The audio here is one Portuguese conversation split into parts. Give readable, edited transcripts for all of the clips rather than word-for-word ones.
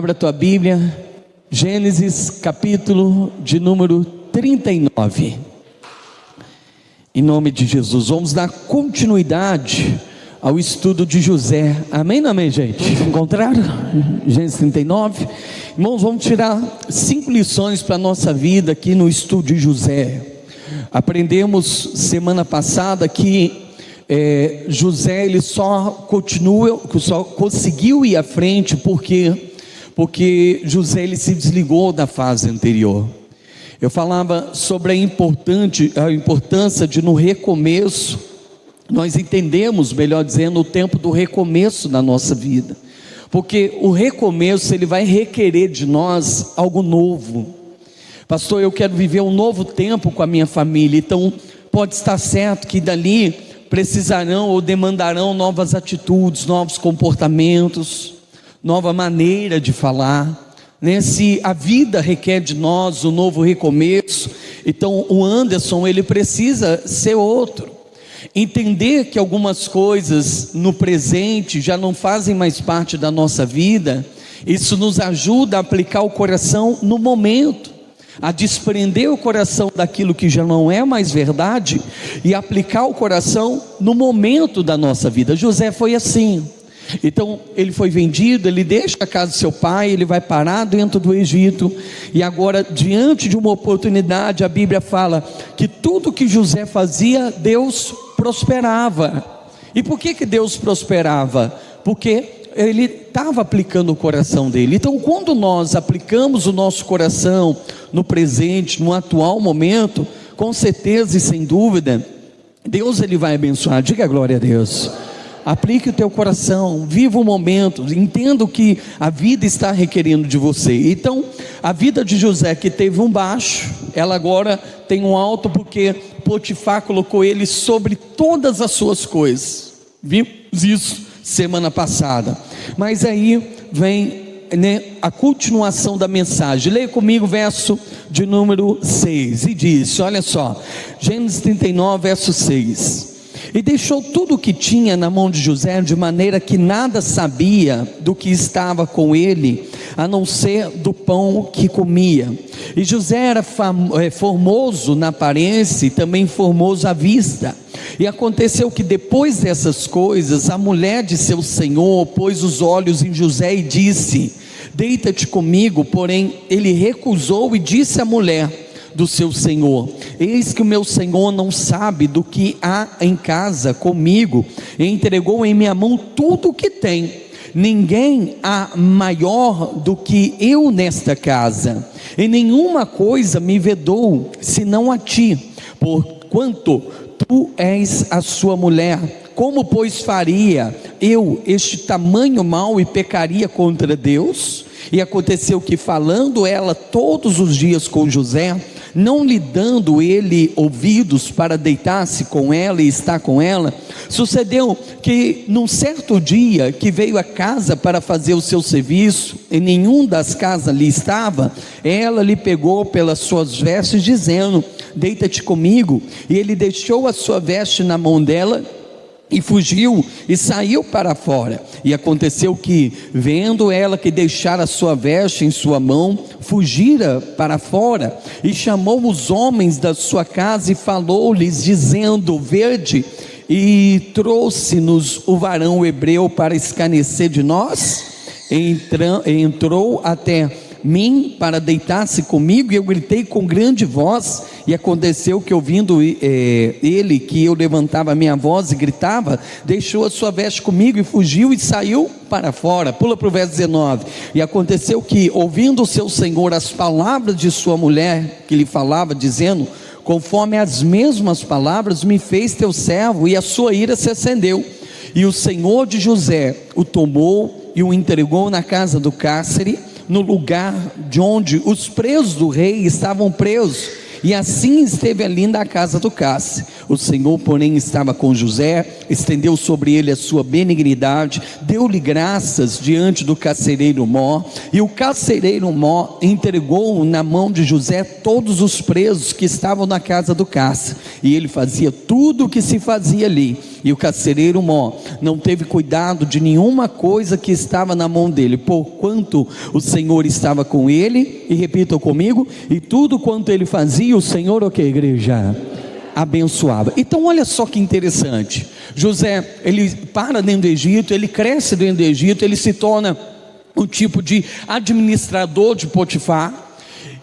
Abra a tua Bíblia, Gênesis capítulo de número 39. Em nome de Jesus, vamos dar continuidade ao estudo de José. Amém, não amém, gente? Encontraram? Gênesis 39. Irmãos, vamos tirar 5 lições para a nossa vida aqui no estudo de José. Aprendemos semana passada que José ele só conseguiu ir à frente porque José ele se desligou da fase anterior. Eu falava sobre a importância de no recomeço nós entendemos, melhor dizendo, o tempo do recomeço na nossa vida, porque o recomeço ele vai requerer de nós algo novo. Pastor, eu quero viver um novo tempo com a minha família, então pode estar certo que dali precisarão ou demandarão novas atitudes, novos comportamentos, nova maneira de falar, né? Se a vida requer de nós um novo recomeço, então o Anderson ele precisa ser outro, entender que algumas coisas no presente já não fazem mais parte da nossa vida. Isso nos ajuda a aplicar o coração no momento, a desprender o coração daquilo que já não é mais verdade e aplicar o coração no momento da nossa vida. José foi assim. Então ele foi vendido, ele deixa a casa do seu pai, ele vai parar dentro do Egito, e agora diante de uma oportunidade, a Bíblia fala que tudo que José fazia, Deus prosperava. E por que Deus prosperava? Porque ele estava aplicando o coração dele. Então quando nós aplicamos o nosso coração no presente, no atual momento, com certeza e sem dúvida, Deus ele vai abençoar. Diga glória a Deus. Aplique o teu coração, viva o momento, entenda o que a vida está requerendo de você. Então a vida de José, que teve um baixo, ela agora tem um alto, porque Potifar colocou ele sobre todas as suas coisas. Vimos isso semana passada. Mas aí vem, a continuação da mensagem. Leia comigo o verso de número 6 e diz, olha só, Gênesis 39 verso 6: e deixou tudo o que tinha na mão de José, de maneira que nada sabia do que estava com ele, a não ser do pão que comia. E José era formoso na aparência e também formoso à vista. E aconteceu que depois dessas coisas, a mulher de seu senhor pôs os olhos em José e disse: deita-te comigo. Porém ele recusou e disse à mulher do seu senhor: eis que o meu senhor não sabe do que há em casa comigo, e entregou em minha mão tudo o que tem. Ninguém há maior do que eu nesta casa, e nenhuma coisa me vedou senão a ti, porquanto tu és a sua mulher. Como pois faria eu este tamanho mal e pecaria contra Deus? E aconteceu que, falando ela todos os dias com José, não lhe dando ele ouvidos para deitar-se com ela e estar com ela, sucedeu que num certo dia que veio à casa para fazer o seu serviço, e nenhum das casas ali estava, ela lhe pegou pelas suas vestes, dizendo: deita-te comigo. E ele deixou a sua veste na mão dela e fugiu e saiu para fora. E aconteceu que, vendo ela que deixara a sua veste em sua mão, fugira para fora, e chamou os homens da sua casa e falou-lhes, dizendo: vede, e trouxe-nos o varão hebreu para escarnecer de nós. Entrou até mim para deitar-se comigo, e eu gritei com grande voz. E aconteceu que, ouvindo ele que eu levantava a minha voz e gritava, deixou a sua veste comigo e fugiu e saiu para fora. Pula para o verso 19. E aconteceu que, ouvindo o seu senhor as palavras de sua mulher, que lhe falava, dizendo: conforme as mesmas palavras me fez teu servo, e a sua ira se acendeu. E o senhor de José o tomou e o entregou na casa do cárcere, no lugar de onde os presos do rei estavam presos, e assim esteve ali na casa do cárcere. O Senhor, porém, estava com José, estendeu sobre ele a sua benignidade, deu-lhe graças diante do carcereiro Mó, e o carcereiro Mó entregou na mão de José todos os presos que estavam na casa do cárcere, e ele fazia tudo o que se fazia ali. E o carcereiro Mó não teve cuidado de nenhuma coisa que estava na mão dele, porquanto o Senhor estava com ele, e repitam comigo, e tudo quanto ele fazia, o Senhor, o que, igreja? Abençoava. Então olha só que interessante, José, ele para dentro do Egito, ele cresce dentro do Egito, ele se torna um tipo de administrador de Potifar,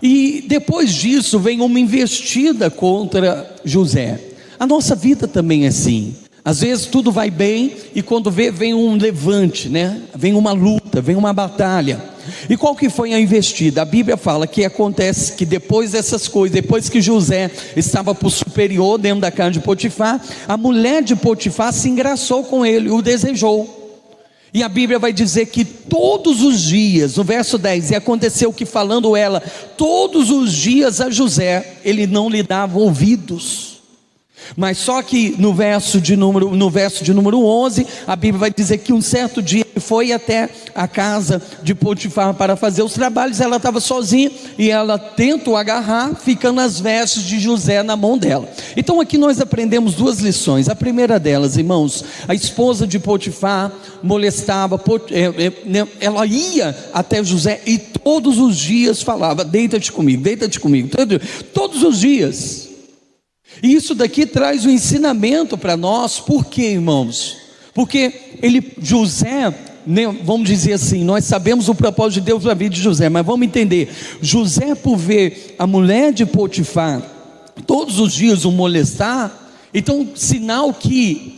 e depois disso vem uma investida contra José. A nossa vida também é assim, às vezes tudo vai bem, e quando vem um levante, né? Vem uma luta, vem uma batalha. E qual que foi a investida? A Bíblia fala que acontece que depois dessas coisas, depois que José estava por superior dentro da casa de Potifar, a mulher de Potifar se engraçou com ele, o desejou. E a Bíblia vai dizer que todos os dias, no verso 10, e aconteceu que falando ela, todos os dias a José, ele não lhe dava ouvidos. Mas só que no verso de número 11, a Bíblia vai dizer que um certo dia ele foi até a casa de Potifar para fazer os trabalhos, ela estava sozinha, e ela tenta o agarrar, ficando as vestes de José na mão dela. Então aqui nós aprendemos duas lições. A primeira delas, irmãos, a esposa de Potifar molestava, ela ia até José e todos os dias falava: deita-te comigo, todos os dias. E isso daqui traz um ensinamento para nós. Por quê, irmãos? Porque José, vamos dizer assim, nós sabemos o propósito de Deus na vida de José, mas vamos entender, José, por ver a mulher de Potifar todos os dias o molestar, então sinal que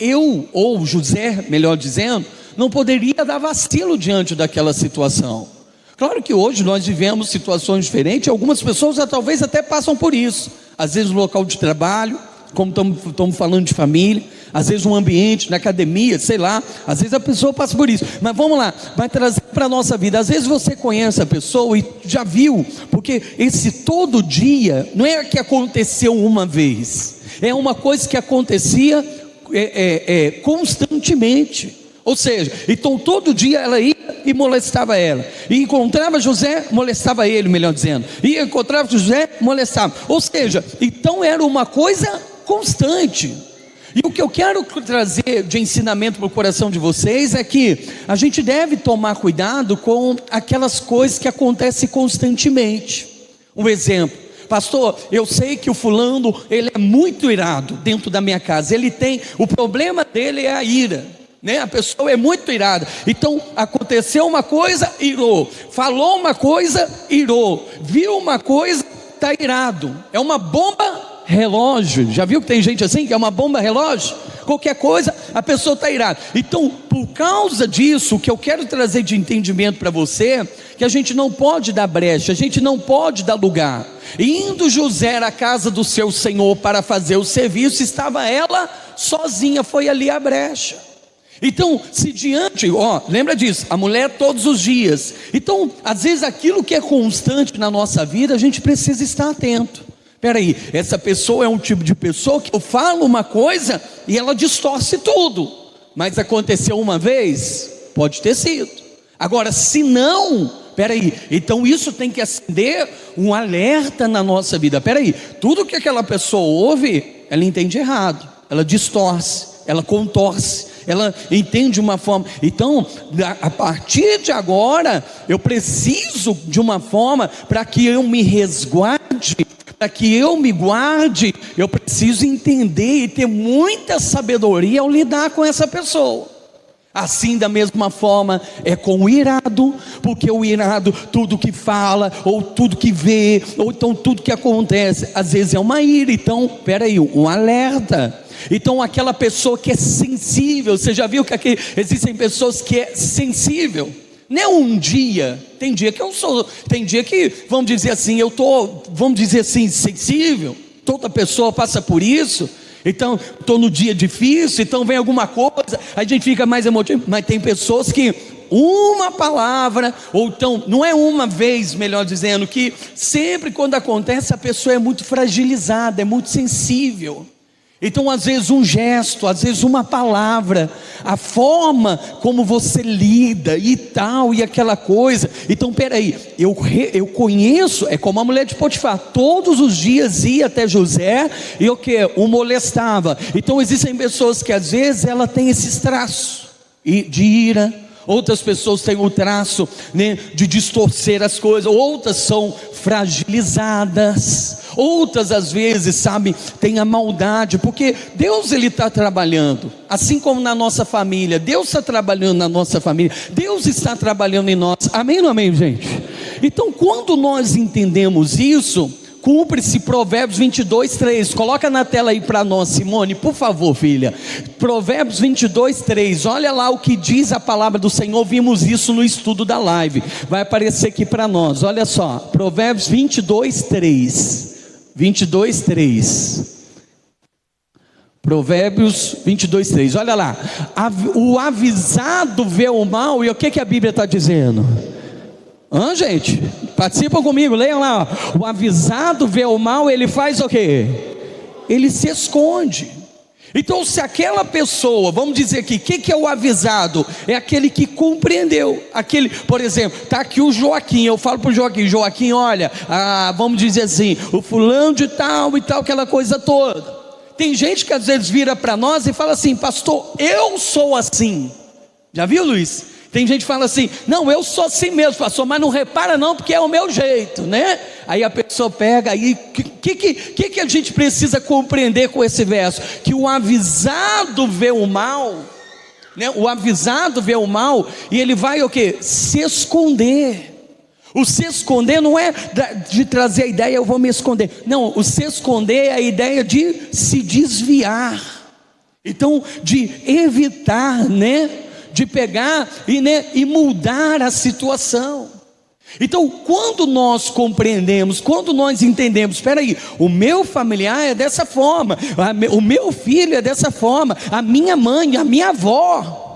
ou José, melhor dizendo, não poderia dar vacilo diante daquela situação. Claro que hoje nós vivemos situações diferentes, algumas pessoas talvez até passam por isso, às vezes no local de trabalho, como estamos falando de família, às vezes no ambiente, na academia, sei lá, às vezes a pessoa passa por isso. Mas vamos lá, vai trazer para a nossa vida. Às vezes você conhece a pessoa e já viu, porque esse todo dia não é que aconteceu uma vez, é uma coisa que acontecia constantemente. Ou seja, então todo dia ela ia e molestava ela, e encontrava José, molestava ele, melhor dizendo, e encontrava José, molestava. Ou seja, então era uma coisa constante. E o que eu quero trazer de ensinamento para o coração de vocês é que a gente deve tomar cuidado com aquelas coisas que acontecem constantemente. Um exemplo: pastor, eu sei que o fulano, ele é muito irado dentro da minha casa, o problema dele é a ira, né? A pessoa é muito irada, então aconteceu uma coisa, irou, falou uma coisa, irou, viu uma coisa, está irado, é uma bomba relógio. Já viu que tem gente assim, que é uma bomba relógio? Qualquer coisa, a pessoa está irada. Então, por causa disso, o que eu quero trazer de entendimento para você, que a gente não pode dar brecha, a gente não pode dar lugar. Indo José à casa do seu senhor para fazer o serviço, estava ela sozinha, foi ali a brecha. Então, se diante, lembra disso, a mulher todos os dias. Então, às vezes aquilo que é constante na nossa vida, a gente precisa estar atento. Espera aí, essa pessoa é um tipo de pessoa que eu falo uma coisa e ela distorce tudo. Mas aconteceu uma vez? Pode ter sido. Agora, se não, espera aí, então isso tem que acender um alerta na nossa vida. Espera aí, tudo que aquela pessoa ouve, ela entende errado, ela distorce, ela contorce, ela entende uma forma. Então, a partir de agora, eu preciso de uma forma para que eu me resguarde, para que eu me guarde. Eu preciso entender e ter muita sabedoria ao lidar com essa pessoa. Assim, da mesma forma é com o irado, porque o irado, tudo que fala, ou tudo que vê, ou então tudo que acontece, às vezes é uma ira. Então, espera aí, um alerta. Então, aquela pessoa que é sensível, você já viu que aqui existem pessoas que é sensível? Não é um dia, tem dia que eu sou, tem dia que, vamos dizer assim, eu estou, vamos dizer assim, sensível. Toda pessoa passa por isso. Então, estou no dia difícil, então vem alguma coisa, a gente fica mais emotivo. Mas tem pessoas que uma palavra, ou então, não é uma vez, melhor dizendo, que sempre quando acontece a pessoa é muito fragilizada, é muito sensível. Então às vezes um gesto, às vezes uma palavra, a forma como você lida e tal, e aquela coisa. Então peraí, eu conheço, é como a mulher de Potifar, todos os dias ia até José, e o que? O molestava. Então existem pessoas que às vezes ela tem esses traços de ira. Outras pessoas têm o traço, né, de distorcer as coisas. Outras são fragilizadas. Outras às vezes, sabe, têm a maldade. Porque Deus, Ele está trabalhando. Assim como na nossa família. Deus está trabalhando na nossa família. Deus está trabalhando em nós. Amém ou não amém, gente? Então quando nós entendemos isso, cumpre-se Provérbios 22, 3. Coloca na tela aí para nós, Simone, por favor, filha. Provérbios 22, 3. Olha lá o que diz a palavra do Senhor. Vimos isso no estudo da live. Vai aparecer aqui para nós. Olha só, Provérbios 22, 3. 22, 3. Provérbios 22, 3. Olha lá. O avisado vê o mal. E o que a Bíblia está dizendo? Gente, participam comigo, leiam lá. O avisado vê o mal, ele faz o quê? Ele se esconde. Então se aquela pessoa, vamos dizer aqui, o que é o avisado? É aquele que compreendeu. Aquele, por exemplo, está aqui o Joaquim. Eu falo para o Joaquim, olha, vamos dizer assim, o fulano de tal e tal, aquela coisa toda. Tem gente que às vezes vira para nós e fala assim: pastor, eu sou assim. Já viu, Luiz? Tem gente que fala assim: não, eu sou assim mesmo, pastor, mas não repara não, porque é o meu jeito, né? Aí a pessoa pega, aí o que a gente precisa compreender com esse verso? Que o avisado vê o mal, né? O avisado vê o mal, e ele vai o quê? Se esconder. O se esconder não é de trazer a ideia, eu vou me esconder. Não, o se esconder é a ideia de se desviar. Então, de evitar, né? De pegar e mudar a situação. Então quando nós compreendemos, quando nós entendemos, espera aí, o meu familiar é dessa forma, o meu filho é dessa forma, a minha mãe, a minha avó,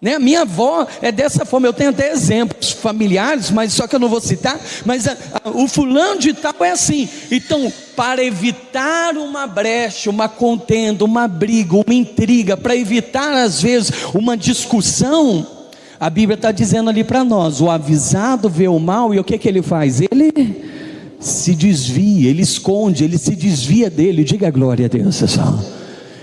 né? A minha avó é dessa forma. Eu tenho até exemplos familiares, mas só que eu não vou citar. Mas o fulano de tal é assim. Então, para evitar uma brecha, uma contenda, uma briga, uma intriga, para evitar às vezes uma discussão, a Bíblia está dizendo ali para nós: o avisado vê o mal, e o que ele faz? Ele se desvia, ele esconde, ele se desvia dele. Diga glória a Deus, pessoal.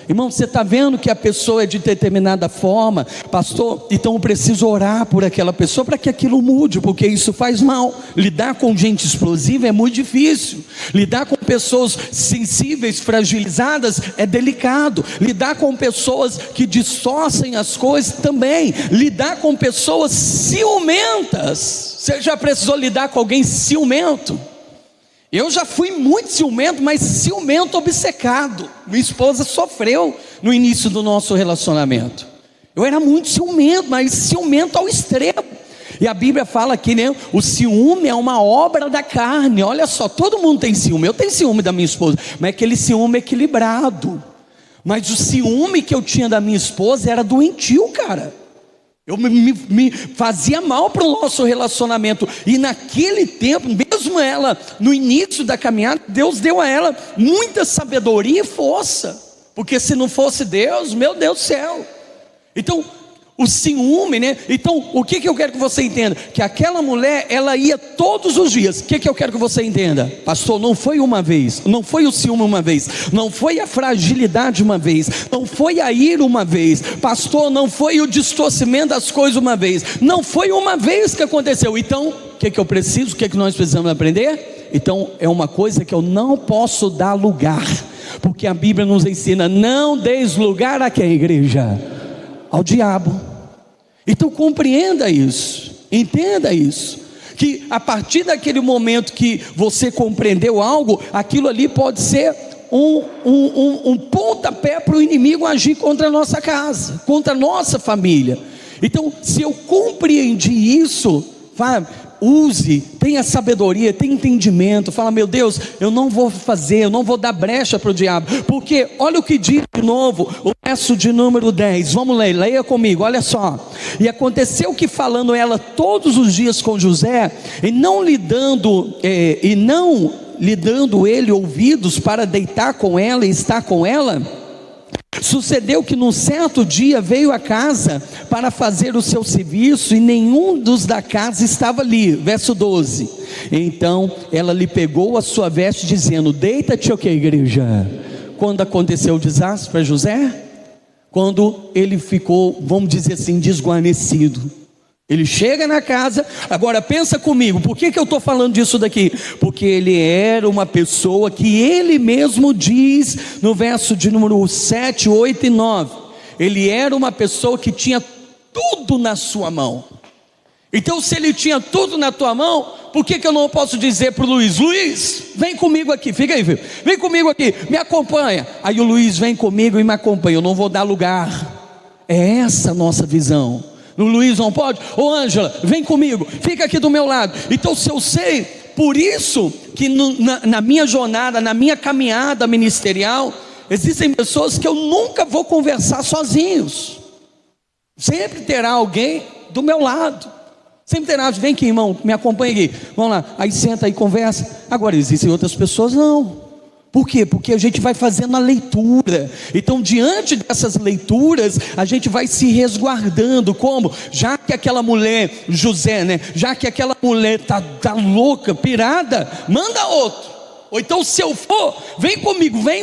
Irmão, você está vendo que a pessoa é de determinada forma, pastor, então eu preciso orar por aquela pessoa para que aquilo mude, porque isso faz mal. Lidar com gente explosiva é muito difícil. Lidar com pessoas sensíveis, fragilizadas é delicado. Lidar com pessoas que distorcem as coisas também. Lidar com pessoas ciumentas. Você já precisou lidar com alguém ciumento? Eu já fui muito ciumento, mas ciumento obcecado. Minha esposa sofreu no início do nosso relacionamento. Eu era muito ciumento, mas ciumento ao extremo. E a Bíblia fala que, né, o ciúme é uma obra da carne. Olha só, todo mundo tem ciúme. Eu tenho ciúme da minha esposa, mas é aquele ciúme equilibrado. Mas o ciúme que eu tinha da minha esposa era doentio, cara. Eu me fazia mal para o nosso relacionamento. E naquele tempo, mesmo ela, no início da caminhada, Deus deu a ela muita sabedoria e força. Porque se não fosse Deus, meu Deus do céu. Então, o ciúme, né? Então, o que eu quero que você entenda? Que aquela mulher, ela ia todos os dias. O que eu quero que você entenda? Pastor, não foi uma vez, não foi o ciúme uma vez, não foi a fragilidade uma vez, não foi a ira uma vez, pastor, não foi o distorcimento das coisas uma vez, não foi uma vez que aconteceu. Então, o que eu preciso? O que nós precisamos aprender? Então, é uma coisa que eu não posso dar lugar, porque a Bíblia nos ensina: não deis lugar a quem, igreja? Ao diabo. Então compreenda isso, entenda isso, que a partir daquele momento que você compreendeu algo, aquilo ali pode ser um pontapé para o inimigo agir contra a nossa casa, contra a nossa família. Então, se eu compreendi isso, use, tenha sabedoria, tenha entendimento. Fala: meu Deus, eu não vou fazer, eu não vou dar brecha para o diabo. Porque olha o que diz de novo o verso de número 10. Vamos ler, leia comigo, olha só. E aconteceu que, falando ela todos os dias com José, e não lhe dando, lhe dando ele ouvidos para deitar com ela e estar com ela, sucedeu que num certo dia veio à casa para fazer o seu serviço, e nenhum dos da casa estava ali. Verso 12: então ela lhe pegou a sua veste, dizendo: deita-te, ok, igreja. Quando aconteceu o desastre para José? Quando ele ficou, vamos dizer assim, desguarnecido. Ele chega na casa. Agora pensa comigo, por que eu estou falando disso daqui? Porque ele era uma pessoa que ele mesmo diz no verso de número 7, 8 e 9, ele era uma pessoa que tinha tudo na sua mão. Então se ele tinha tudo na tua mão, por que eu não posso dizer para o Luiz: Luiz, vem comigo aqui, fica aí, filho, vem comigo aqui, me acompanha. Aí o Luiz vem comigo e me acompanha, eu não vou dar lugar. É essa a nossa visão. O Luiz não pode: ô Ângela, vem comigo, fica aqui do meu lado. Então se eu sei, por isso que na minha jornada, na minha caminhada ministerial, existem pessoas que eu nunca vou conversar sozinhos. Sempre terá alguém do meu lado. Sempre terá: vem aqui, irmão, me acompanha aqui, vamos lá. Aí senta aí, conversa. Agora existem outras pessoas, não. Por quê? Porque a gente vai fazendo a leitura. Então diante dessas leituras, a gente vai se resguardando. Como? Já que aquela mulher, José, né? Já que aquela mulher tá louca, pirada, manda outro. Ou então, se eu for, vem comigo, vem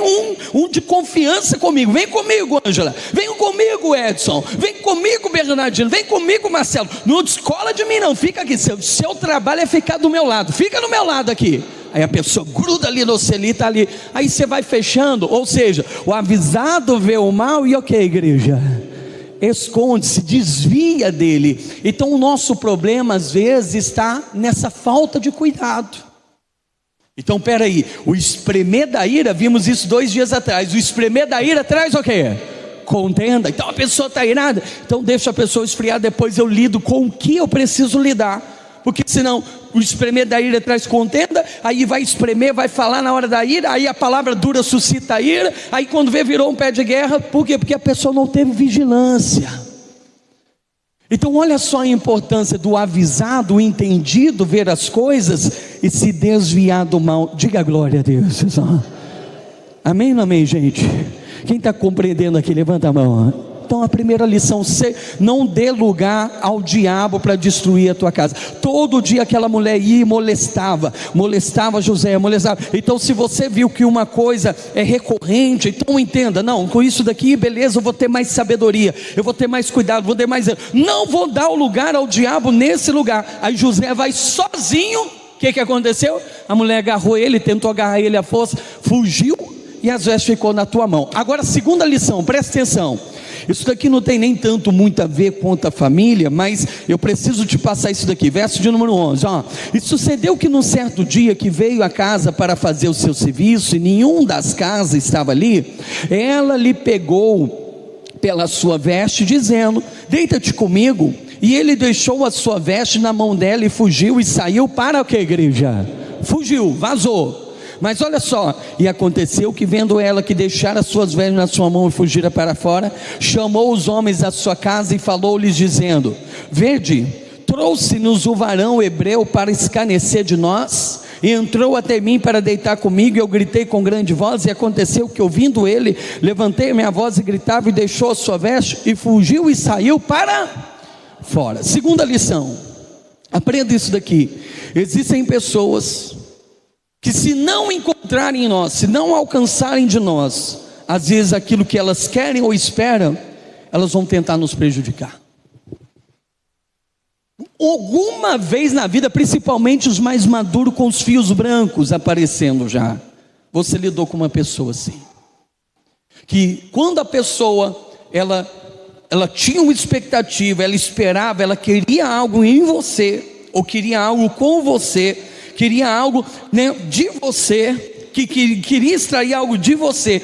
um de confiança comigo, vem comigo, Ângela, vem comigo, Edson, vem comigo, Bernardino, vem comigo, Marcelo. Não descola de mim não, fica aqui. Seu trabalho é ficar do meu lado, fica do meu lado aqui. Aí a pessoa gruda ali no celita ali, aí você vai fechando. Ou seja, o avisado vê o mal e ok, igreja, esconde-se, desvia dele. Então o nosso problema às vezes está nessa falta de cuidado. Então peraí, o espremer da ira, vimos isso 2 dias atrás. O espremer da ira traz o quê? Contenda. Então a pessoa está irada, então deixa a pessoa esfriar, depois eu lido com o que eu preciso lidar. Porque senão o espremer da ira traz contenda, aí vai espremer, vai falar na hora da ira, aí a palavra dura suscita a ira, aí quando vê virou um pé de guerra. Por quê? Porque a pessoa não teve vigilância. Então olha só a importância do avisado, o entendido, ver as coisas e se desviar do mal. Diga glória a Deus. Amém ou não amém, gente? Quem está compreendendo aqui, levanta a mão. Então a primeira lição: não dê lugar ao diabo para destruir a tua casa. Todo dia aquela mulher ia e molestava José, molestava. Então se você viu que uma coisa é recorrente, então entenda: não, com isso daqui, beleza, eu vou ter mais sabedoria, eu vou ter mais cuidado, vou ter mais, não vou dar o lugar ao diabo nesse lugar. Aí José vai sozinho. O que aconteceu? A mulher agarrou ele, tentou agarrar ele à força, fugiu, e as vestes ficou na tua mão. Agora segunda lição, presta atenção. Isso daqui não tem nem tanto muito a ver com a família, mas eu preciso te passar isso daqui. Verso de número 11, ó. E sucedeu que num certo dia que veio à casa para fazer o seu serviço, e nenhum das casas estava ali, ela lhe pegou pela sua veste, dizendo: deita-te comigo. E ele deixou a sua veste na mão dela e fugiu, e saiu para o que, igreja? Fugiu, vazou. Mas olha só, e aconteceu que, vendo ela que deixara as suas vestes na sua mão e fugira para fora, chamou os homens da sua casa e falou-lhes dizendo: vede, trouxe-nos o varão hebreu para escarnecer de nós, e entrou até mim para deitar comigo, e eu gritei com grande voz, e aconteceu que, ouvindo ele, levantei a minha voz e gritava, e deixou a sua veste e fugiu e saiu para fora. Segunda lição, aprenda isso daqui: existem pessoas que, se não encontrarem em nós, se não alcançarem de nós, às vezes aquilo que elas querem ou esperam, elas vão tentar nos prejudicar. Alguma vez na vida, principalmente os mais maduros, com os fios brancos aparecendo já, você lidou com uma pessoa assim, que quando a pessoa, ela tinha uma expectativa, ela esperava, ela queria algo em você, ou queria algo com você, queria algo, né, de você, que queria extrair algo de você.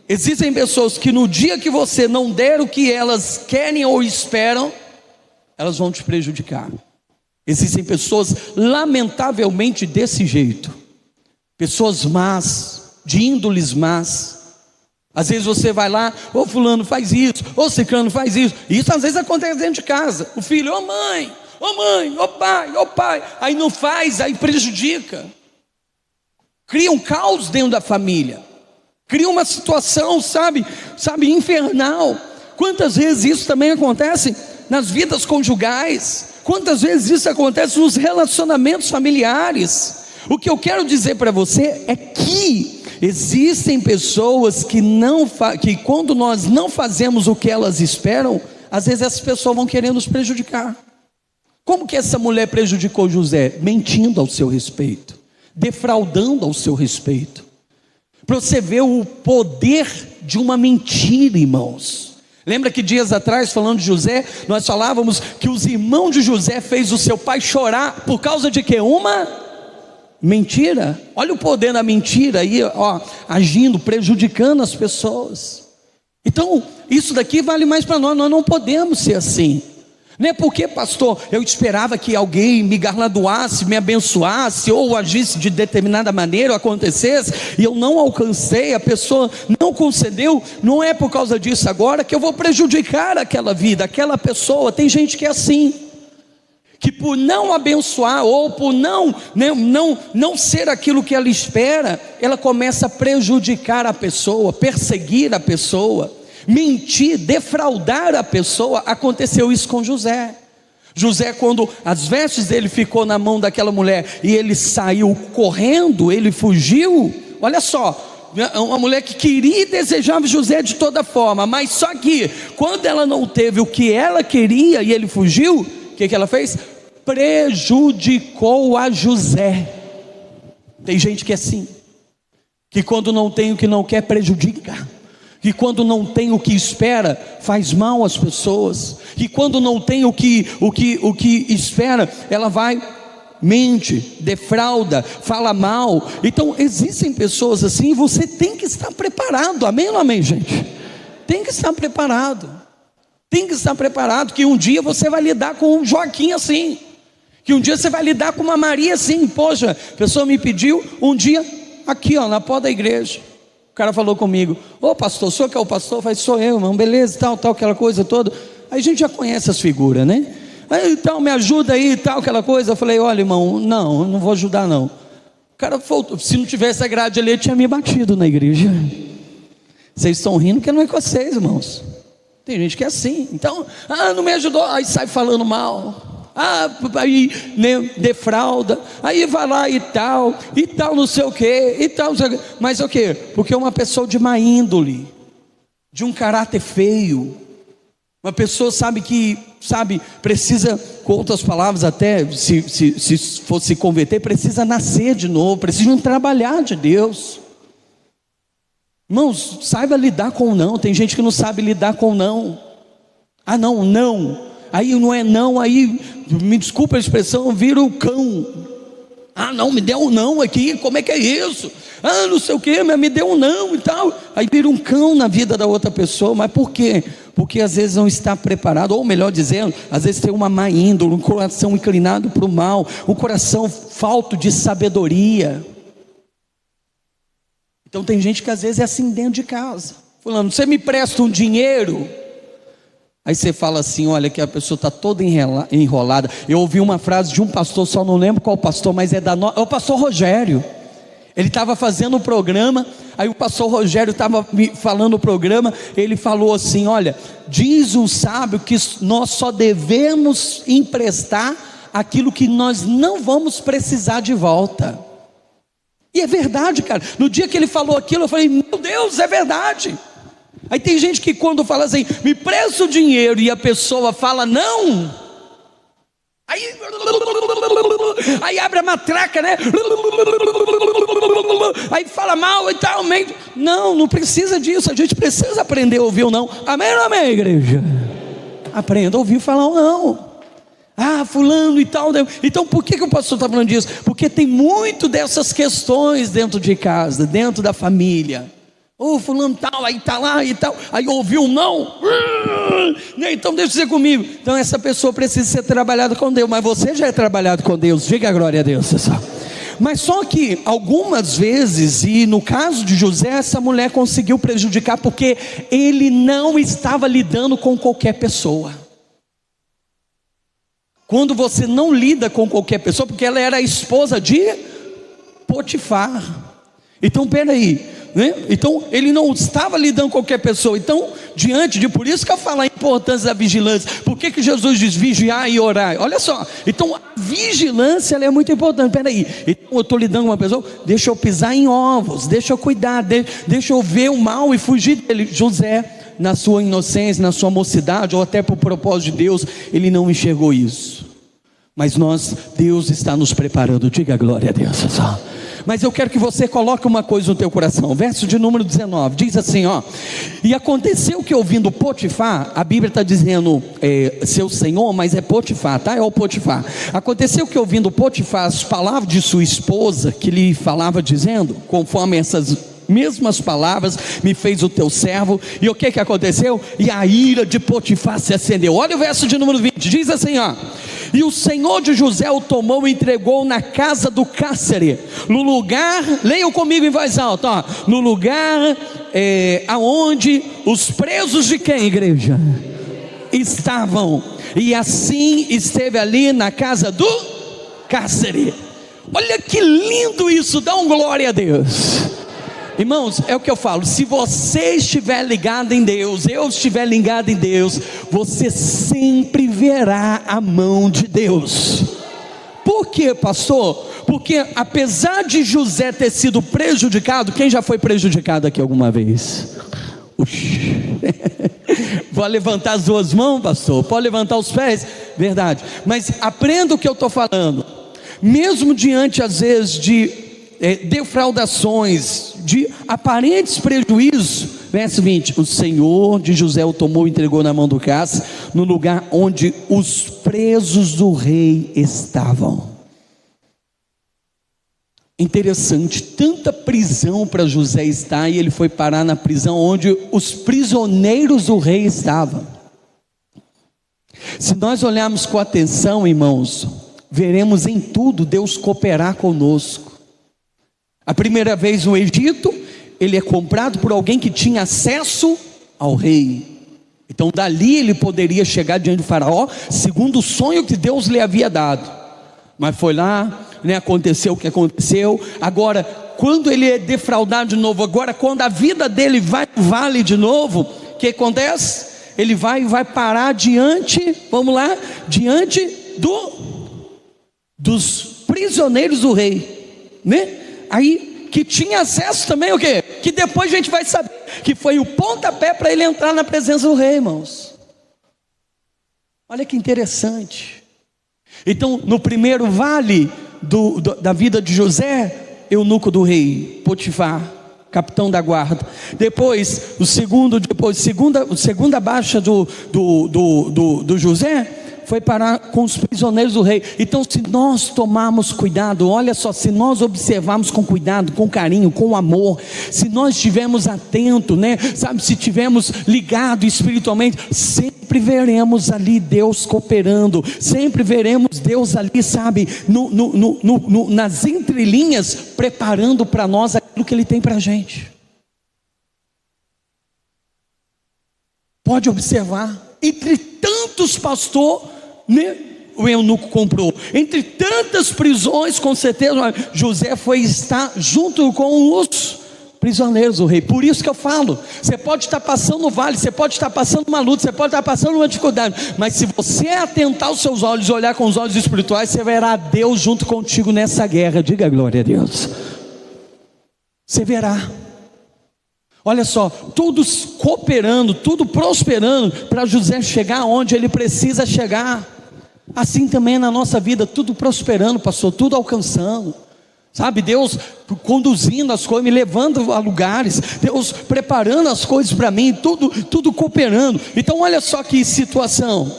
Existem pessoas que no dia que você não der o que elas querem ou esperam, elas vão te prejudicar. Existem pessoas lamentavelmente desse jeito, pessoas más, de índoles más. Às vezes você vai lá: ô fulano faz isso, ô ciclano faz isso. Isso às vezes acontece dentro de casa. O filho: ô mãe, ô pai, aí não faz, aí prejudica. cria um caos dentro da família, cria uma situação, sabe, infernal. Quantas vezes isso também acontece nas vidas conjugais? Quantas vezes isso acontece nos relacionamentos familiares? O que eu quero dizer para você é que existem pessoas que quando nós não fazemos o que elas esperam, às vezes essas pessoas vão querer nos prejudicar. Como que essa mulher prejudicou José? Mentindo ao seu respeito, defraudando ao seu respeito. Para você ver o poder de uma mentira, irmãos. Lembra que dias atrás, falando de José, nós falávamos que os irmãos de José fez o seu pai chorar por causa de quê? Uma mentira. Olha o poder da mentira aí, agindo, prejudicando as pessoas. Então, isso daqui vale mais para nós não podemos ser assim. Não é porque, pastor, eu esperava que alguém me galardoasse, me abençoasse, ou agisse de determinada maneira, ou acontecesse, e eu não alcancei, a pessoa não concedeu, não é por causa disso agora que eu vou prejudicar aquela vida, aquela pessoa. Tem gente que é assim, que por não abençoar, ou por não ser aquilo que ela espera, ela começa a prejudicar a pessoa, perseguir a pessoa, mentir, defraudar a pessoa. Aconteceu isso com José. José, quando as vestes dele ficou na mão daquela mulher, e ele saiu correndo, ele fugiu. Olha só, uma mulher que queria e desejava José de toda forma, mas só que quando ela não teve o que ela queria e ele fugiu, o que ela fez? Prejudicou a José. Tem gente que é assim, que quando não tem o que não quer, prejudica. Que quando não tem o que espera, faz mal às pessoas. Que quando não tem o que espera, ela vai, mente, defrauda, fala mal. Então existem pessoas assim, e você tem que estar preparado. Amém ou não amém, gente? Tem que estar preparado. Tem que estar preparado, que um dia você vai lidar com um Joaquim assim, que um dia você vai lidar com uma Maria assim. Poxa, a pessoa me pediu um dia aqui, na porta da igreja. O cara falou comigo: ô pastor, o senhor que é o pastor? Eu falei: sou eu, irmão, beleza, tal, aquela coisa toda. Aí a gente já conhece as figuras, né? Aí então, me ajuda aí, tal, aquela coisa. Eu falei: olha, irmão, não vou ajudar não. O cara falou, se não tivesse a grade ali, ele tinha me batido na igreja. Vocês estão rindo que não é com vocês, irmãos. Tem gente que é assim. Então, não me ajudou, aí sai falando mal. Aí defrauda, aí vai lá e tal, não sei o que, e tal, não sei o que. Mas o que? Porque é uma pessoa de má índole, de um caráter feio, uma pessoa precisa, com outras palavras, até se fosse se converter, precisa nascer de novo, precisa de um trabalhar de Deus. Irmãos, saiba lidar com o não. Tem gente que não sabe lidar com o não. Não. Aí não é não, aí, me desculpa a expressão, vira o cão. Não, me deu um não aqui, como é que é isso? Não sei o que, me deu um não e tal. Aí vira um cão na vida da outra pessoa. Mas por quê? Porque às vezes não está preparado, ou melhor dizendo, às vezes tem uma má índole, um coração inclinado para o mal, um coração falto de sabedoria. Então tem gente que às vezes é assim dentro de casa, falando: você me presta um dinheiro? Aí você fala assim: olha, que a pessoa está toda enrolada. Eu ouvi uma frase de um pastor, só não lembro qual pastor, mas é o pastor Rogério. Ele estava fazendo o programa, aí o pastor Rogério estava falando o programa, ele falou assim: olha, diz um sábio que nós só devemos emprestar aquilo que nós não vamos precisar de volta. E é verdade, cara. No dia que ele falou aquilo, eu falei: meu Deus, é verdade. Aí tem gente que quando fala assim: me presta o dinheiro, e a pessoa fala não, aí abre a matraca, né? Aí fala mal e tal. Não precisa disso. A gente precisa aprender a ouvir o não. Amém ou não amém, igreja? Aprenda a ouvir falar o não. Fulano e tal. Então por que o pastor está falando disso? Porque tem muito dessas questões dentro de casa, dentro da família. Fulano tal, aí está lá e tal, aí ouviu um não, então deixa você comigo. Então essa pessoa precisa ser trabalhada com Deus. Mas você já é trabalhado com Deus, diga a glória a Deus, pessoal. Mas só que algumas vezes, e no caso de José, essa mulher conseguiu prejudicar, porque ele não estava lidando com qualquer pessoa. Quando você não lida com qualquer pessoa, porque ela era a esposa de Potifar. Então peraí, né? Então ele não estava lidando com qualquer pessoa. Então, por isso que eu falo a importância da vigilância. Por que Jesus diz vigiar e orar? Olha só, então a vigilância ela é muito importante. Peraí, então eu estou lidando com uma pessoa, deixa eu pisar em ovos, deixa eu cuidar, deixa eu ver o mal e fugir dele. José, na sua inocência, na sua mocidade, ou até por propósito de Deus, ele não enxergou isso. Mas Deus está nos preparando. Diga glória a Deus. Mas eu quero que você coloque uma coisa no teu coração. Verso de número 19, diz assim, ó: e aconteceu que ouvindo Potifar, a Bíblia está dizendo seu senhor, mas é Potifar, tá? É o Potifar. Aconteceu que ouvindo Potifar as palavras de sua esposa, que lhe falava dizendo, conforme essas mesmas palavras me fez o teu servo. E o que aconteceu? E a ira de Potifar se acendeu. Olha o verso de número 20, diz assim, ó: e o Senhor de José o tomou e entregou na casa do cárcere, no lugar, leiam comigo em voz alta, ó, no lugar aonde os presos de quem, igreja? Estavam. E assim esteve ali na casa do cárcere. Olha que lindo isso, dá um glória a Deus. Irmãos, é o que eu falo, se você estiver ligado em Deus, eu estiver ligado em Deus, você sempre verá a mão de Deus. Por quê, pastor? Porque apesar de José ter sido prejudicado, quem já foi prejudicado aqui alguma vez? Pode levantar as duas mãos, pastor, pode levantar os pés, verdade, mas aprenda o que eu estou falando. Mesmo diante às vezes de defraudações, de aparentes prejuízos, verso 20, o Senhor de José o tomou e entregou na mão do cárcere, no lugar onde os presos do rei estavam. Interessante, tanta prisão para José estar, e ele foi parar na prisão onde os prisioneiros do rei estavam. Se nós olharmos com atenção, irmãos, veremos em tudo Deus cooperar conosco. A primeira vez no Egito, ele é comprado por alguém que tinha acesso ao rei. Então dali ele poderia chegar diante do faraó, segundo o sonho que Deus lhe havia dado. Mas foi lá, né, aconteceu o que aconteceu. Agora, quando ele é defraudado de novo, agora quando a vida dele vai no vale de novo, o que acontece? Ele vai parar diante, vamos lá, diante dos prisioneiros do rei, né? Aí, que tinha acesso também o quê? Que depois a gente vai saber que foi o pontapé para ele entrar na presença do rei, irmãos. Olha que interessante. Então, no primeiro vale da vida de José, eunuco do rei, Potifar, capitão da guarda. Depois, segunda baixa do José, foi parar com os prisioneiros do rei. Então, se nós tomarmos cuidado, olha só, se nós observarmos com cuidado, com carinho, com amor, se nós estivermos atentos, né, sabe, se estivermos ligados espiritualmente, sempre veremos ali Deus cooperando, sempre veremos Deus ali, sabe, nas entrelinhas, preparando para nós aquilo que Ele tem para a gente. Pode observar, entre tantos pastores, né, o eunuco comprou, entre tantas prisões, com certeza José foi estar junto com os prisioneiros do rei. Por isso que eu falo, você pode estar passando no vale, você pode estar passando uma luta, você pode estar passando uma dificuldade, mas se você atentar os seus olhos, olhar com os olhos espirituais, você verá Deus junto contigo nessa guerra. Diga glória a Deus. Você verá. Olha só, tudo cooperando, tudo prosperando para José chegar onde ele precisa chegar. Assim também na nossa vida, tudo prosperando, pastor, tudo alcançando, sabe, Deus conduzindo as coisas, me levando a lugares, Deus preparando as coisas para mim, tudo cooperando. Então olha só que situação.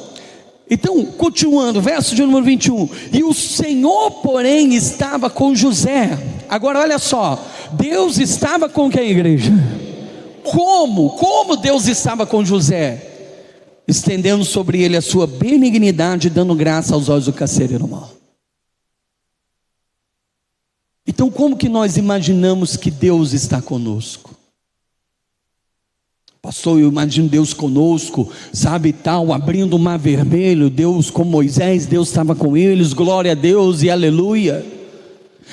Então, continuando, verso de número 21, e o Senhor porém estava com José. Agora olha só, Deus estava com quem, igreja? Como Deus estava com José? Estendendo sobre ele a sua benignidade, dando graça aos olhos do carcereiro mau. Então, como que nós imaginamos que Deus está conosco? Pastor, eu imagino Deus conosco, sabe, tal, abrindo o mar vermelho, Deus com Moisés, Deus estava com eles, glória a Deus e aleluia.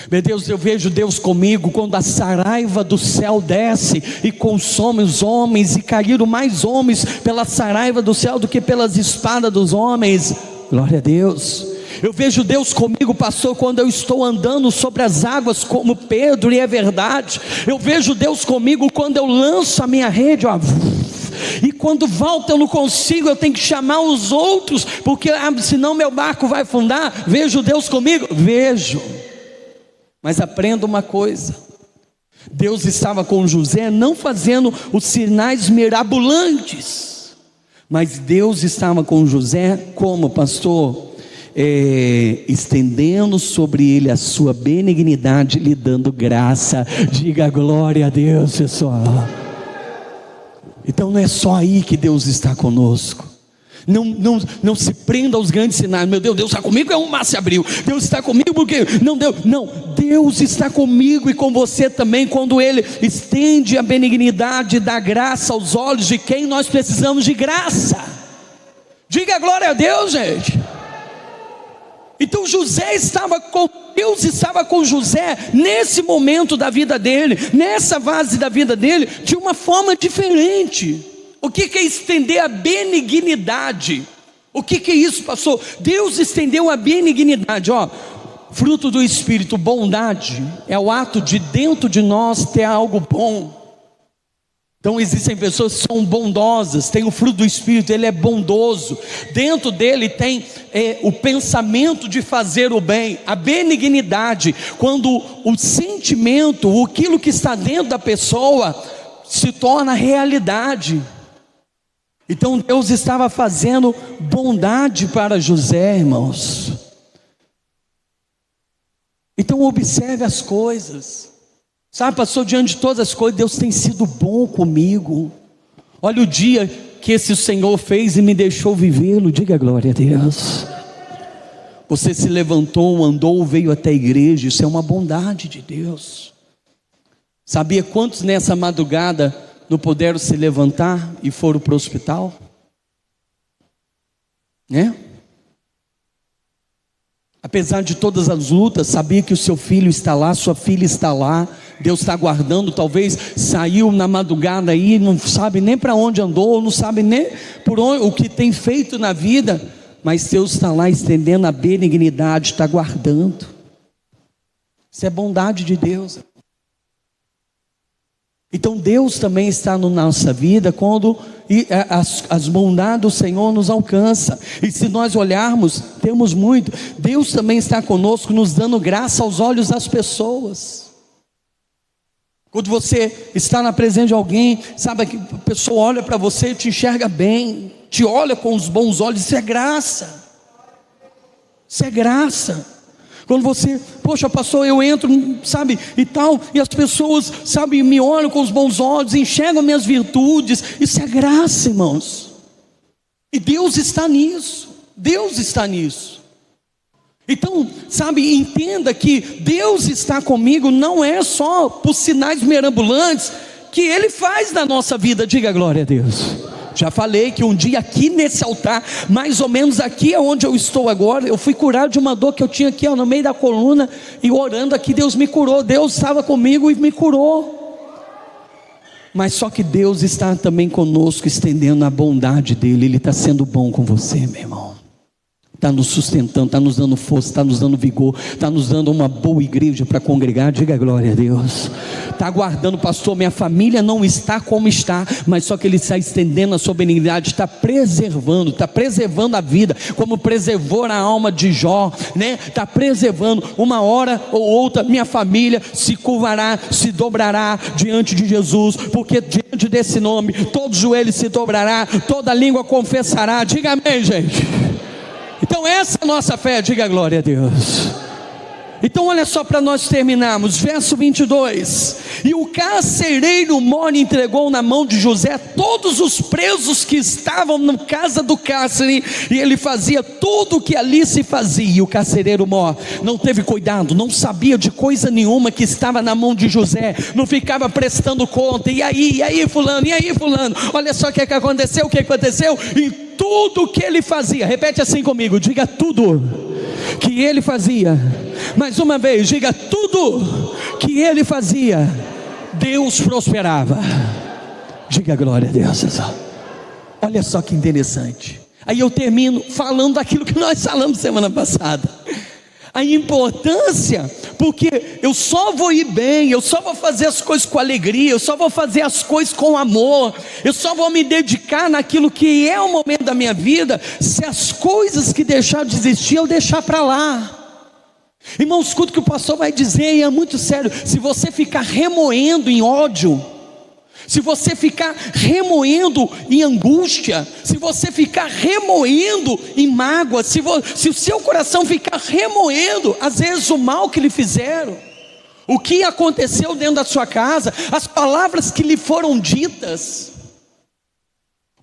Meu Deus, eu vejo Deus comigo quando a saraiva do céu desce e consome os homens, e caíram mais homens pela saraiva do céu do que pelas espadas dos homens. Glória a Deus. Eu vejo Deus comigo, pastor, quando eu estou andando sobre as águas como Pedro, e é verdade. Eu vejo Deus comigo quando eu lanço a minha rede, ó, e quando volta eu não consigo, eu tenho que chamar os outros, porque senão meu barco vai afundar. Vejo Deus comigo? Vejo. Mas aprenda uma coisa: Deus estava com José não fazendo os sinais mirabolantes, mas Deus estava com José como, pastor? Estendendo sobre ele a sua benignidade, lhe dando graça. Diga glória a Deus, pessoal. Então não é só aí que Deus está conosco. Não se prenda aos grandes sinais. Meu Deus, Deus está comigo, o mar se abriu. Deus está comigo porque Deus está comigo e com você também, quando Ele estende a benignidade da graça aos olhos de quem nós precisamos de graça. Diga glória a Deus, gente. Então Deus estava com José nesse momento da vida dele, nessa fase da vida dele, de uma forma diferente. O que é estender a benignidade? O que é isso, pastor? Deus estendeu a benignidade, fruto do Espírito. Bondade é o ato de dentro de nós ter algo bom. Então existem pessoas que são bondosas, tem o fruto do Espírito, ele é bondoso. Dentro dele tem o pensamento de fazer o bem, a benignidade, quando o sentimento, aquilo que está dentro da pessoa, se torna realidade. Então Deus estava fazendo bondade para José, irmãos. Então observe as coisas. Sabe, pastor, diante de todas as coisas, Deus tem sido bom comigo. Olha o dia que esse Senhor fez e me deixou vivê-lo. Diga glória a Deus. Você se levantou, andou, veio até a igreja. Isso é uma bondade de Deus. Sabia quantos nessa madrugada não puderam se levantar e foram para o hospital? Né? Apesar de todas as lutas, sabia que o seu filho está lá, sua filha está lá. Deus está guardando. Talvez saiu na madrugada aí, não sabe nem para onde andou, não sabe nem por onde, o que tem feito na vida, mas Deus está lá estendendo a benignidade, está guardando. Isso é bondade de Deus. Então Deus também está na nossa vida quando as bondades do Senhor nos alcançam. E se nós olharmos, temos muito. Deus também está conosco, nos dando graça aos olhos das pessoas. Quando você está na presença de alguém, sabe que a pessoa olha para você e te enxerga bem, te olha com os bons olhos. Isso é graça. Isso é graça. Quando você, poxa pastor, eu entro, sabe, e tal, e as pessoas, sabe, me olham com os bons olhos, enxergam minhas virtudes. Isso é graça, irmãos. E Deus está nisso. Deus está nisso. Então, sabe, entenda que Deus está comigo não é só por sinais mirabolantes que Ele faz na nossa vida. Diga glória a Deus. Já falei que um dia aqui nesse altar, mais ou menos aqui é onde eu estou agora, eu fui curado de uma dor que eu tinha aqui no meio da coluna, e orando aqui Deus me curou. Deus estava comigo e me curou. Mas só que Deus está também conosco, estendendo a bondade dEle. Ele está sendo bom com você, meu irmão. Está nos sustentando, está nos dando força, está nos dando vigor, está nos dando uma boa igreja para congregar. Diga glória a Deus. Está guardando, pastor, minha família não está como está, mas só que Ele está estendendo a sua benignidade, está preservando a vida, como preservou a alma de Jó, né? Está preservando. Uma hora ou outra minha família se curvará, se dobrará diante de Jesus, porque diante desse nome todo joelho se dobrará, toda língua confessará. Diga amém, gente. Então essa é a nossa fé. Diga glória a Deus. Então olha só, para nós terminarmos, verso 22. E o carcereiro mor entregou na mão de José todos os presos que estavam na casa do cárcere, e ele fazia tudo o que ali se fazia. E o carcereiro mor não teve cuidado, não sabia de coisa nenhuma que estava na mão de José, não ficava prestando conta. E aí fulano, olha só o que aconteceu, e tudo que ele fazia, repete assim comigo, diga tudo que ele fazia, Mais uma vez, diga: tudo que ele fazia, Deus prosperava. Diga glória a Deus. Olha só que interessante. Aí eu termino falando daquilo que nós falamos semana passada. A importância, porque eu só vou ir bem, eu só vou fazer as coisas com alegria, eu só vou fazer as coisas com amor, eu só vou me dedicar naquilo que é o momento da minha vida, se as coisas que deixar de existir, eu deixar para lá. Irmão, escuta o que o pastor vai dizer, e é muito sério. Se você ficar remoendo em ódio, se você ficar remoendo em angústia, se você ficar remoendo em mágoa, se o seu coração ficar remoendo, às vezes o mal que lhe fizeram, o que aconteceu dentro da sua casa, as palavras que lhe foram ditas,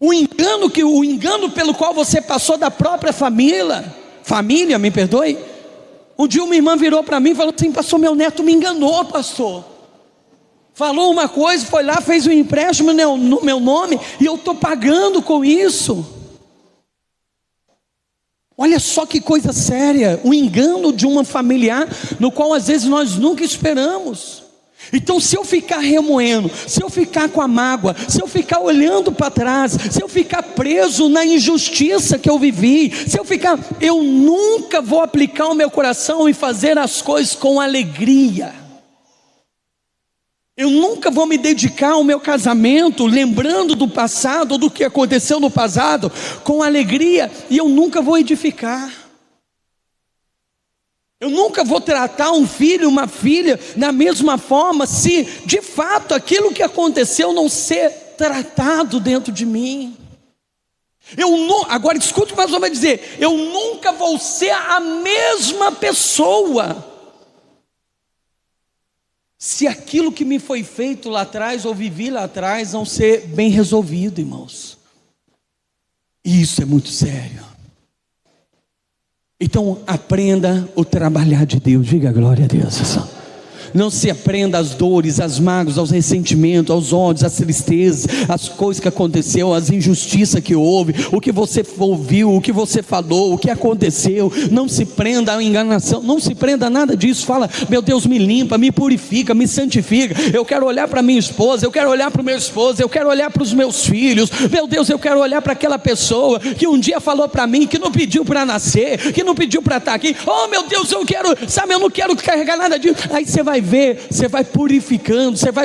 o engano pelo qual você passou da própria família, me perdoe. Um dia uma irmã virou para mim e falou assim: pastor, meu neto me enganou, pastor. Falou uma coisa, foi lá, fez um empréstimo no meu nome, e eu estou pagando com isso. Olha só que coisa séria, o engano de uma familiar, no qual às vezes nós nunca esperamos. Então, se eu ficar remoendo, se eu ficar com a mágoa, se eu ficar olhando para trás, se eu ficar preso na injustiça que eu vivi, eu nunca vou aplicar o meu coração e fazer as coisas com alegria. Eu nunca vou me dedicar ao meu casamento, lembrando do passado, do que aconteceu no passado, com alegria, e eu nunca vou edificar. Eu nunca vou tratar um filho, uma filha, da mesma forma, se de fato aquilo que aconteceu não ser tratado dentro de mim. Agora escute o que o pastor vai dizer: eu nunca vou ser a mesma pessoa, se aquilo que me foi feito lá atrás, ou vivi lá atrás, não ser bem resolvido, irmãos. E isso é muito sério. Então aprenda o trabalhar de Deus. Diga glória a Deus. Não se aprenda às dores, às mágoas, aos ressentimentos, aos ódios, às tristezas, às coisas que aconteceu, às injustiças que houve, o que você ouviu, o que você falou, o que aconteceu. Não se prenda à enganação, não se prenda a nada disso. Fala: meu Deus, me limpa, me purifica, me santifica. Eu quero olhar para minha esposa, eu quero olhar para o meu esposo, eu quero olhar para os meus filhos. Meu Deus, eu quero olhar para aquela pessoa que um dia falou para mim que não pediu para nascer, que não pediu para estar aqui. Oh meu Deus, eu não quero carregar nada disso. Aí você vai ver, você vai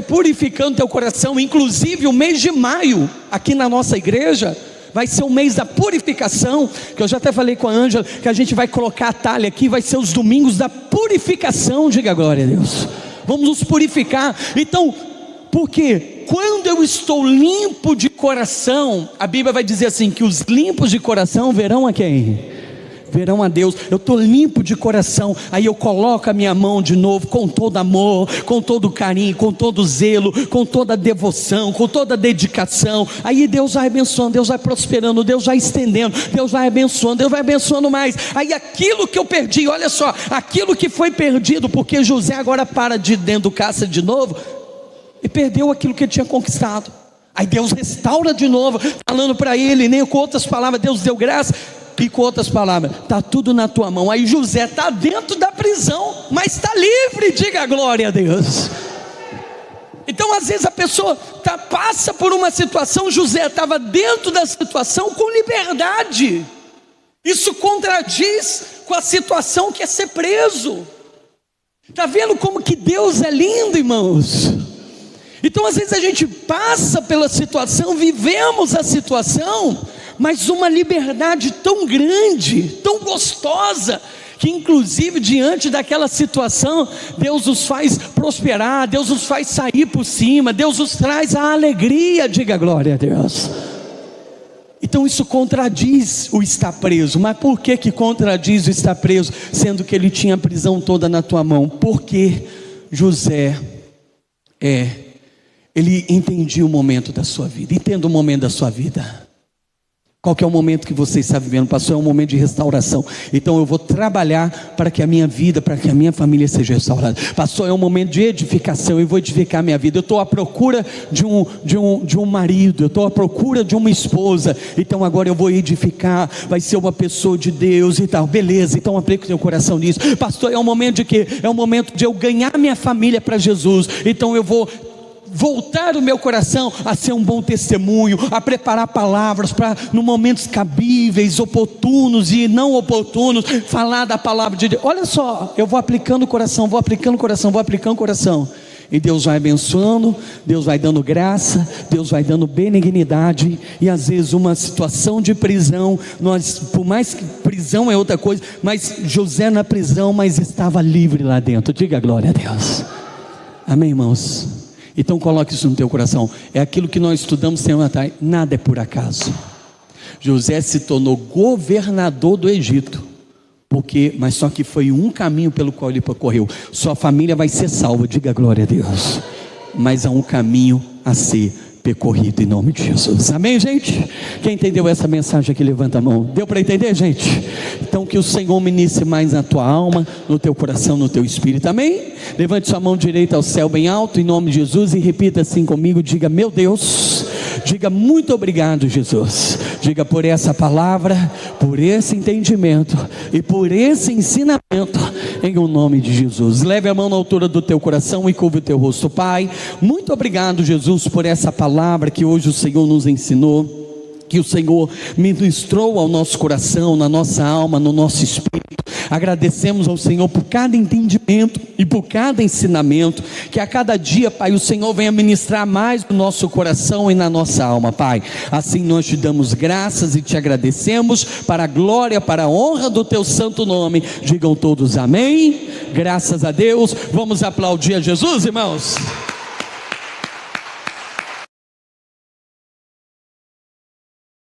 purificando teu coração. Inclusive o mês de maio, aqui na nossa igreja, vai ser o mês da purificação, que eu já até falei com a Ângela, que a gente vai colocar a talha aqui, vai ser os domingos da purificação. Diga glória a Deus. Vamos nos purificar. Então, porque quando eu estou limpo de coração, a Bíblia vai dizer assim, que os limpos de coração verão a quem? Verão a Deus. Eu estou limpo de coração, aí eu coloco a minha mão de novo, com todo amor, com todo carinho, com todo zelo, com toda devoção, com toda dedicação. Aí Deus vai abençoando, Deus vai prosperando, Deus vai estendendo, Deus vai abençoando, Deus vai abençoando mais. Aí aquilo que eu perdi, olha só, aquilo que foi perdido, porque José agora para de dentro do cárcere de novo, e perdeu aquilo que ele tinha conquistado. Aí Deus restaura de novo, falando para ele, nem com outras palavras, Deus deu graça. E com outras palavras, está tudo na tua mão. Aí José está dentro da prisão, mas está livre. Diga glória a Deus. Então às vezes a pessoa passa por uma situação. José estava dentro da situação com liberdade. Isso contradiz com a situação que é ser preso. Está vendo como que Deus é lindo, irmãos? Então às vezes a gente passa pela situação, vivemos a situação, mas uma liberdade tão grande, tão gostosa, que inclusive diante daquela situação, Deus nos faz prosperar, Deus nos faz sair por cima, Deus nos traz a alegria. Diga glória a Deus. Então isso contradiz o estar preso. Mas por que contradiz o estar preso, sendo que ele tinha a prisão toda na tua mão? Porque José ele entendia o momento da sua vida. Entenda o momento da sua vida. Qual que é o momento que você está vivendo? Pastor, é um momento de restauração. Então eu vou trabalhar para que a minha vida, para que a minha família seja restaurada. Pastor, é um momento de edificação. Eu vou edificar a minha vida. Eu estou à procura de um marido. Eu estou à procura de uma esposa. Então agora eu vou edificar. Vai ser uma pessoa de Deus e tal. Beleza, então aplica o teu coração nisso. Pastor, é um momento de quê? É um momento de eu ganhar minha família para Jesus. Então eu vou voltar o meu coração a ser um bom testemunho, a preparar palavras para, no momentos cabíveis, oportunos e não oportunos, falar da palavra de Deus. Olha só, eu vou aplicando o coração, vou aplicando o coração, vou aplicando o coração, e Deus vai abençoando, Deus vai dando graça, Deus vai dando benignidade. E às vezes uma situação de prisão, por mais que prisão é outra coisa, mas José na prisão, mas estava livre lá dentro. Diga glória a Deus. Amém, irmãos? Então coloque isso no teu coração. É aquilo que nós estudamos semana atrás. Nada é por acaso. José se tornou governador do Egito, mas só que foi um caminho pelo qual ele percorreu. Sua família vai ser salva, diga glória a Deus. Mas há um caminho a ser percorrido em nome de Jesus. Amém, gente? Quem entendeu essa mensagem aqui, levanta a mão. Deu para entender, gente? Então que o Senhor ministre mais na tua alma, no teu coração, no teu espírito. Amém? Levante sua mão direita ao céu bem alto, em nome de Jesus, e repita assim comigo. Diga: meu Deus. Diga: muito obrigado, Jesus. Diga: por essa palavra, por esse entendimento e por esse ensinamento, em o nome de Jesus. Leve a mão na altura do teu coração e curve o teu rosto. Pai, muito obrigado, Jesus, por essa palavra que hoje o Senhor nos ensinou, que o Senhor ministrou ao nosso coração, na nossa alma, no nosso espírito. Agradecemos ao Senhor por cada entendimento e por cada ensinamento, que a cada dia, Pai, o Senhor venha ministrar mais no nosso coração e na nossa alma, Pai. Assim nós te damos graças e te agradecemos, para a glória, para a honra do teu santo nome. Digam todos amém. Graças a Deus. Vamos aplaudir a Jesus, irmãos.